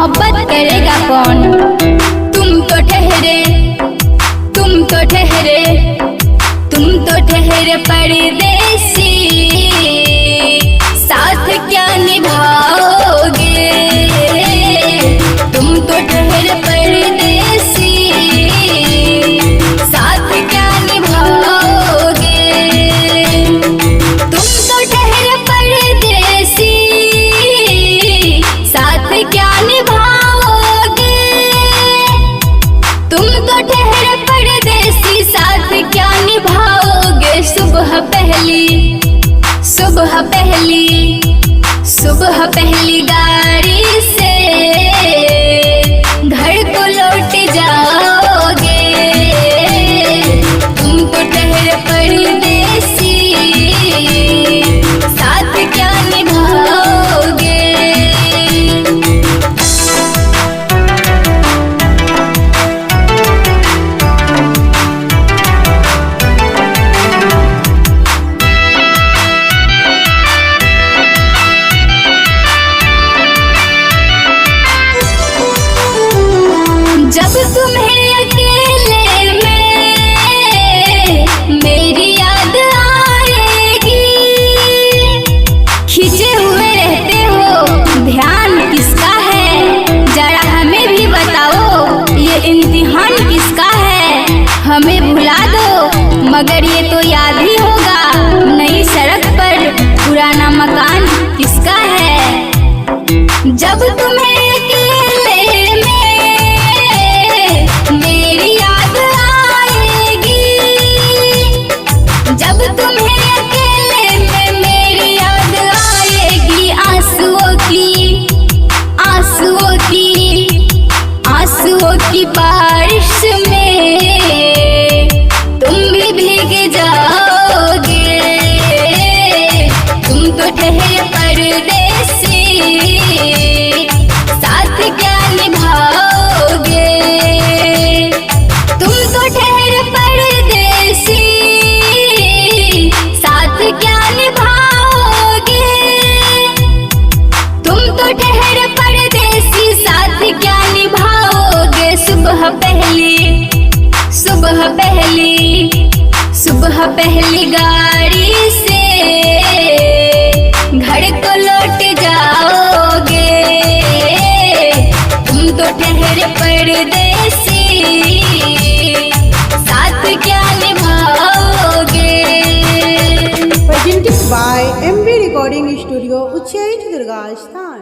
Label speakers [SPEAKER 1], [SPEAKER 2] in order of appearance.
[SPEAKER 1] मोहब्बत करेगा कौन। तुम तो ठहरे, तुम तो ठहरे, तुम तो ठहरे परदेसी, साथ क्या निभाओगे। तुम तो ठहरे परदेसी, साथ क्या निभाओगे। तुम तो ठहरे परदेसी, साथ क्या निभाओगे। तुम तो ठहरे परदेसी, साथ क्या निभाओगे। सुबह पहली, सुबह पहली, सुबह पहली गाड़ी से घर को लौट जाओगे। तुम तो ठहरे परदेसी, साथ क्या निभाओगे। जब तुम्हें अकेले में मेरी याद आएगी, खिंचे हुए रहते हो, ध्यान किसका है जरा हमें भी बताओ। ये इम्तिहान किसका है हमें भुला दो, मगर ये तो याद ही होगा। नई सड़क पर पुराना मकान किसका है। जब तुम्हें की बारिश में तुम भी भीग जाओगे। तुम तो ठहरे परदेसी, साथ क्या निभाओगे। तुम तो ठहरे परदेसी, साथ क्या निभाओगे। तुम तो ठहरे परदेसी, साथ क्या निभाओगे। सुबह पहली, सुबह पहली, सुबह पहली गाड़ी से घर को लौट जाओगे। तुम तो ठहरे परदेसी, साथ क्या निभाओगे।
[SPEAKER 2] Presented by MB Recording Studio, Uchchaith Durga स्थान।